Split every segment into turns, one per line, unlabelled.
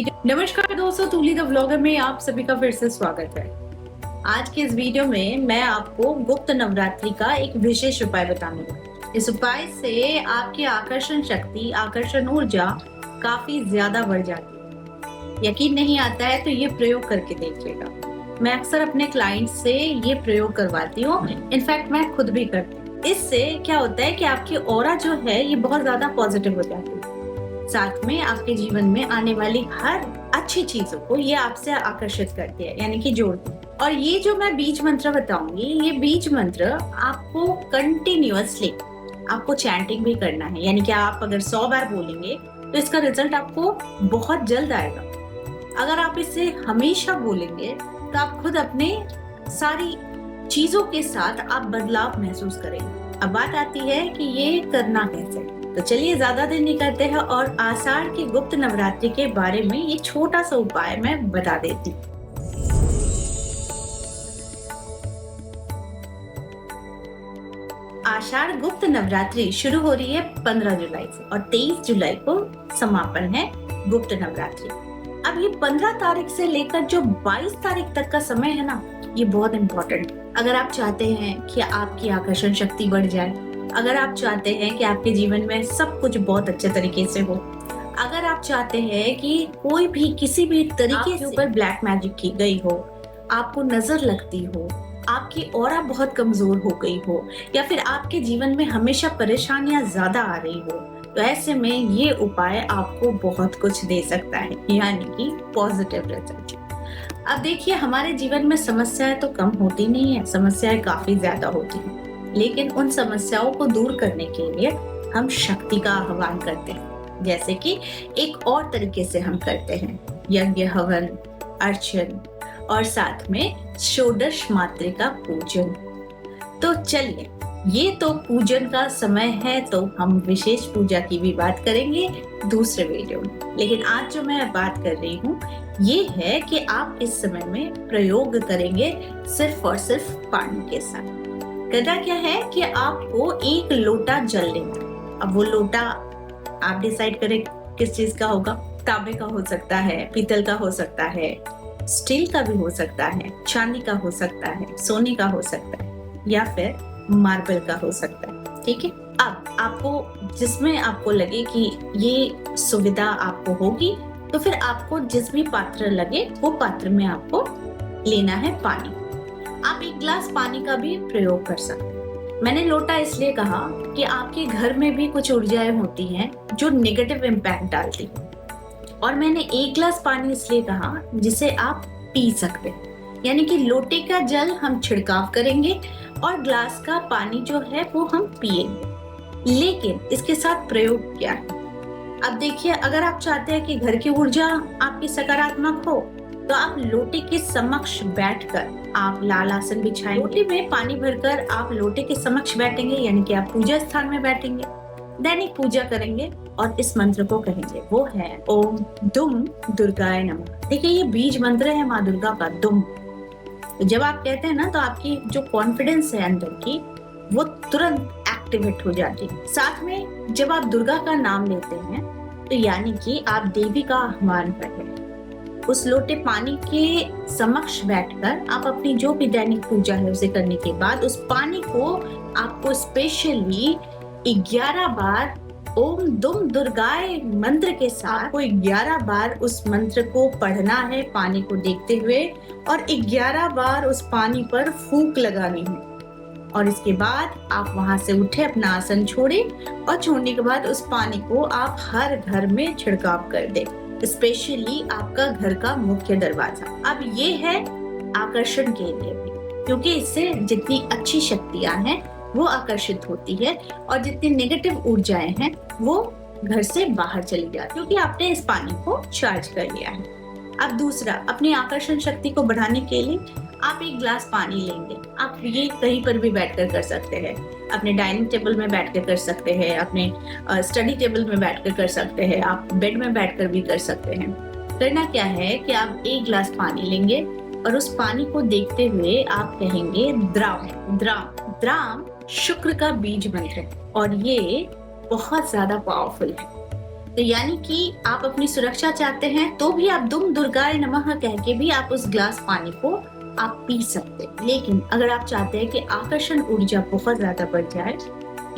नमस्कार दोस्तों, तूली the vlogger में आप सभी का फिर से स्वागत है। आज के इस वीडियो में मैं आपको गुप्त नवरात्रि का एक विशेष उपाय बताऊंगा। इस उपाय से आपकी आकर्षण शक्ति, आकर्षण ऊर्जा काफी ज्यादा बढ़ जाती है। यकीन नहीं आता है तो ये प्रयोग करके देखिएगा। मैं अक्सर अपने क्लाइंट से ये प्रयोग करवाती हूँ, इनफैक्ट मैं खुद भी करती हूँ। इससे क्या होता है कि आपकी ऑरा जो है ये बहुत ज्यादा पॉजिटिव हो जाती है। साथ में आपके जीवन में आने वाली हर अच्छी चीजों को ये आपसे आकर्षित करती है, यानी कि जोड़ती है। और ये जो मैं बीज मंत्र बताऊंगी, ये बीज मंत्र आपको कंटिन्यूअसली आपको चैंटिंग भी करना है, यानी कि आप अगर 100 बार बोलेंगे तो इसका रिजल्ट आपको बहुत जल्द आएगा। अगर आप इसे हमेशा बोलेंगे तो आप खुद अपने सारी चीजों के साथ आप बदलाव महसूस करेंगे। अब बात आती है कि ये करना कैसे। तो चलिए ज्यादा देर नहीं करते हैं और आषाढ़ की गुप्त नवरात्रि के बारे में ये छोटा सा उपाय मैं बता देती हूँ। आषाढ़ गुप्त नवरात्रि शुरू हो रही है 15 जुलाई से और 23 जुलाई को समापन है गुप्त नवरात्रि। अब ये 15 तारीख से लेकर जो 22 तारीख तक का समय है ना, ये बहुत इम्पोर्टेंट है। अगर आप चाहते हैं कि आपकी आकर्षण शक्ति बढ़ जाए, अगर आप चाहते हैं कि आपके जीवन में सब कुछ बहुत अच्छे तरीके से हो, अगर आप चाहते हैं कि कोई भी किसी भी तरीके से ऊपर ब्लैक मैजिक की गई हो, आपको नजर लगती हो, आपकी ऑरा बहुत कमजोर हो गई हो, या फिर आपके जीवन में हमेशा परेशानियां ज्यादा आ रही हो, तो ऐसे में ये उपाय आपको बहुत कुछ दे सकता है, यानी कि पॉजिटिव रिजल्ट। अब देखिए, हमारे जीवन में समस्याएं तो कम होती नहीं है, समस्याएं काफी ज्यादा होती हैं। लेकिन उन समस्याओं को दूर करने के लिए हम शक्ति का आह्वान करते हैं, जैसे कि एक और तरीके से हम करते हैं यज्ञ, हवन, अर्चन और साथ में षोडश मातृका पूजन। तो चलिए, ये तो पूजन का समय है, तो हम विशेष पूजा की भी बात करेंगे दूसरे वीडियो में। लेकिन आज जो मैं बात कर रही हूँ ये है कि आप इस समय में प्रयोग करेंगे सिर्फ और सिर्फ पानी के साथ। करना क्या है कि आपको एक लोटा जल लेना। अब वो लोटा आप डिसाइड करें किस चीज का होगा। तांबे का हो सकता है, पीतल का हो सकता है, स्टील का भी हो सकता है, चांदी का हो सकता है, सोने का हो सकता है, या फिर मार्बल का हो सकता है। ठीक है, अब आपको जिसमें आपको लगे कि ये सुविधा आपको होगी, तो फिर आपको जिस भी पात्र लगे वो पात्र में आपको लेना है पानी। आप एक गिलास पानी का भी प्रयोग कर सकते हैं। मैंने लोटा इसलिए कहा कि आपके घर में भी कुछ ऊर्जाएं होती हैं जो नेगेटिव इम्पैक्ट डालती हैं, और मैंने एक गिलास पानी इसलिए कहा जिसे आप पी सकते हैं, यानी कि लोटे का जल हम छिड़काव करेंगे और ग्लास का पानी जो है वो हम पिएंगे। लेकिन इसके साथ प्रयोग क्या है? अब देखिए, अगर आप चाहते हैं कि घर की ऊर्जा आपकी सकारात्मक हो, तो आप लोटे के समक्ष बैठकर आप लाल आसन बिछाएंगे। लोटे में पानी भरकर आप लोटे के समक्ष बैठेंगे, यानी कि आप पूजा स्थान में बैठेंगे, दैनिक पूजा करेंगे और इस मंत्र को कहेंगे। वो है ओम दुम दुर्गाय नमः। देखिए, ये बीज मंत्र है माँ दुर्गा का, दुम। तो जब आप कहते हैं ना, तो आपकी जो कॉन्फिडेंस है अंदर की, वो तुरंत एक्टिवेट हो जाती है। साथ में जब आप दुर्गा का नाम लेते हैं, तो यानी कि आप देवी का आह्वान कर रहे हैं। उस लोटे पानी के समक्ष बैठकर आप अपनी जो भी दैनिक पूजा है उसे करने के बाद उस पानी को आपको स्पेशली 11 बार ओम दुम दुर्गाय मंत्र के साथ आपको 11 बार उस मंत्र को पढ़ना है पानी को देखते हुए, और 11 बार उस पानी पर फूंक लगानी है। और इसके बाद आप वहां से उठे, अपना आसन छोड़े, और छोड़ने के बाद उस पानी को आप हर घर में छिड़काव कर दें, स्पेशली आपका घर का मुख्य दरवाजा। अब ये है आकर्षण के लिए भी, क्योंकि इससे जितनी अच्छी शक्तियां हैं वो आकर्षित होती है और जितनी नेगेटिव ऊर्जाएं हैं वो घर से बाहर चली जाती, क्योंकि आपने इस पानी को चार्ज कर लिया है। अब दूसरा, अपनी आकर्षण शक्ति को बढ़ाने के लिए आप एक गिलास पानी लेंगे। आप ये कहीं पर भी बैठकर कर सकते हैं, अपने डाइनिंग टेबल में बैठकर कर सकते हैं, अपने स्टडी टेबल में बैठकर कर सकते हैं, आप बेड में बैठकर भी कर सकते हैं। करना क्या है कि आप एक गिलास पानी लेंगे और उस पानी को देखते हुए आप कहेंगे द्राम द्राम द्राम। शुक्र का बीज मंत्र है और ये बहुत ज्यादा पावरफुल है। तो यानी कि आप अपनी सुरक्षा चाहते हैं तो भी आप दुम दुर्गाय नमः कह के भी आप उस ग्लास पानी को आप पी सकते हैं। लेकिन अगर आप चाहते हैं कि आकर्षण ऊर्जा बहुत ज्यादा बढ़ जाए,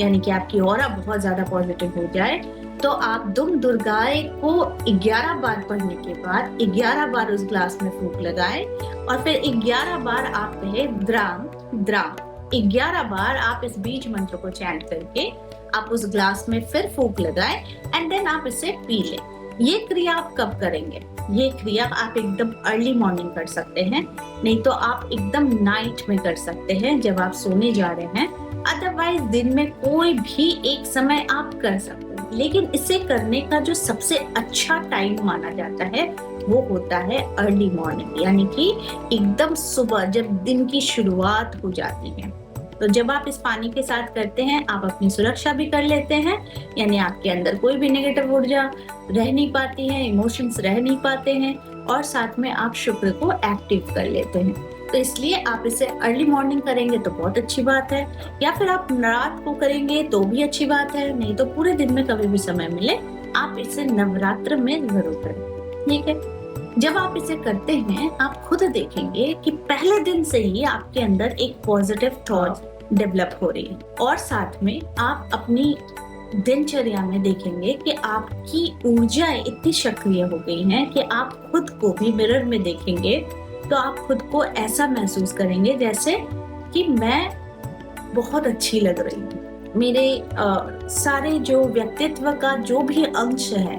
यानी कि आपकी ऑरा बहुत ज्यादा पॉजिटिव हो जाए, तो आप दुम दुर्गाय को 11 बार पढ़ने के बाद 11 बार उस ग्लास में फूंक लगाएं और फिर 11 बार आप कहे द्राम द्राम। 11 बार आप इस बीज मंत्र को चैंट करके आप उस ग्लास में फिर फूंक लगाएं एंड देन आप इसे पी लें। ये क्रिया आप कब करेंगे? ये क्रिया आप एकदम अर्ली मॉर्निंग कर सकते हैं, नहीं तो आप एकदम नाइट में कर सकते हैं जब आप सोने जा रहे हैं। अदरवाइज दिन में कोई भी एक समय आप कर सकते हैं, लेकिन इसे करने का जो सबसे अच्छा टाइम माना जाता है वो होता है अर्ली मॉर्निंग, यानी कि एकदम सुबह जब दिन की शुरुआत हो जाती है। तो जब आप इस पानी के साथ करते हैं आप अपनी सुरक्षा भी कर लेते हैं, यानी आपके अंदर कोई भी नेगेटिव ऊर्जा रह नहीं पाती है, इमोशंस रह नहीं पाते हैं, और साथ में आप शुक्र को एक्टिव कर लेते हैं। तो इसलिए आप इसे अर्ली मॉर्निंग करेंगे तो बहुत अच्छी बात है, या फिर आप रात को करेंगे तो भी अच्छी बात है, नहीं तो पूरे दिन में कभी भी समय मिले आप इसे नवरात्र में जरूर करें। ठीक है, जब आप इसे करते हैं आप खुद देखेंगे कि पहले दिन से ही आपके अंदर एक पॉजिटिव थॉट डेवलप हो रही है, और साथ में आप अपनी दिनचर्या में देखेंगे कि आपकी ऊर्जाएं इतनी सक्रिय हो गई हैं कि आप खुद को भी मिरर में देखेंगे तो आप खुद को ऐसा महसूस करेंगे जैसे कि मैं बहुत अच्छी लग रही हूँ, मेरे सारे जो व्यक्तित्व का जो भी अंश है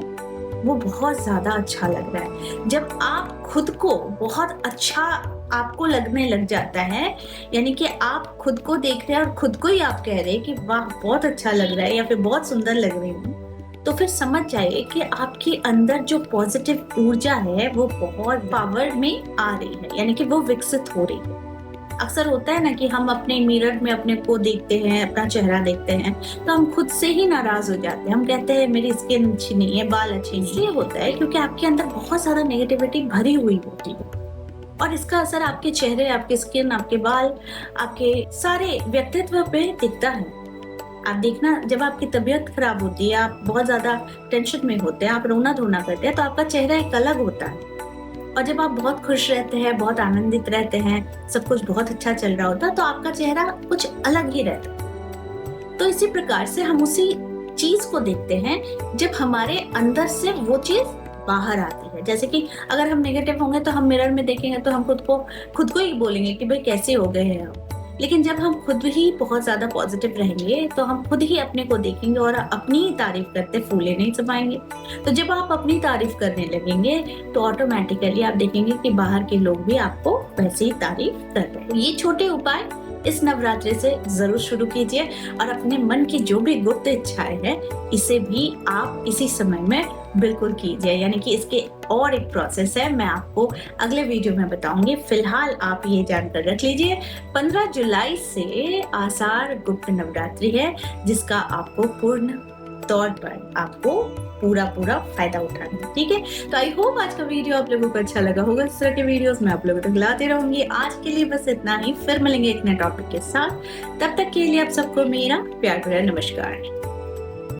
वो बहुत ज्यादा अच्छा लग रहा है। जब आप खुद को बहुत अच्छा आपको लगने लग जाता है, यानी कि आप खुद को देख रहे हैं और खुद को ही आप कह रहे हैं कि वाह बहुत अच्छा लग रहा है या फिर बहुत सुंदर लग रही हूँ, तो फिर समझ जाइए कि आपके अंदर जो पॉजिटिव ऊर्जा है वो बहुत पावर में आ रही है, यानी कि वो विकसित हो रही है। अक्सर होता है ना कि हम अपने मिरर में अपने को देखते हैं, अपना चेहरा देखते हैं, तो हम खुद से ही नाराज हो जाते हैं। हम कहते हैं मेरी स्किन अच्छी नहीं है, बाल अच्छे नहीं। इसलिए होता है क्योंकि आपके अंदर बहुत सारा नेगेटिविटी भरी हुई होती है, और इसका असर आपके चेहरे, आपके स्किन, आपके बाल, आपके सारे व्यक्तित्व पे दिखता है। आप देखना, जब आपकी तबीयत खराब होती है, आप बहुत ज्यादा टेंशन में होते हैं, आप रोना धोना करते हैं, तो आपका चेहरा एक अलग होता है, और जब आप बहुत खुश रहते हैं, बहुत आनंदित रहते हैं, सब कुछ बहुत अच्छा चल रहा होता है, तो आपका चेहरा कुछ अलग ही रहता है। तो इसी प्रकार से हम उसी चीज को देखते हैं जब हमारे अंदर से वो चीज बाहर आती है। जैसे कि अगर हम नेगेटिव होंगे तो हम मिरर में देखेंगे तो हम खुद को ही बोलेंगे कि भाई कैसे हो गए हैं आप। लेकिन जब हम खुद ही बहुत ज्यादा पॉजिटिव रहेंगे तो हम खुद ही अपने को देखेंगे और अपनी ही तारीफ करते फूले नहीं समाएंगे। तो जब आप अपनी तारीफ करने लगेंगे तो ऑटोमेटिकली आप देखेंगे कि बाहर के लोग भी आपको वैसे ही तारीफ कर रहे हैं। ये छोटे उपाय इस नवरात्रि से जरूर शुरू कीजिए, और अपने मन की जो भी गुप्त इच्छाएं हैं इसे भी आप इसी समय में बिल्कुल कीजिए, यानी कि इसके और एक प्रोसेस है, मैं आपको अगले वीडियो में बताऊंगी। फिलहाल आप ये जानकर रख लीजिए 15 जुलाई से आषाढ़ गुप्त नवरात्रि है, जिसका आपको पूर्ण तौर पर आपको पूरा फायदा उठाना है। ठीक है, तो आई होप आज का वीडियो आप लोगों को अच्छा लगा होगा। इस तरह के वीडियोस मैं आप लोगों तक लाती रहूंगी। आज के लिए बस इतना ही, फिर मिलेंगे एक नए टॉपिक के साथ। तब तक के लिए आप सबको मेरा प्यार भरा नमस्कार।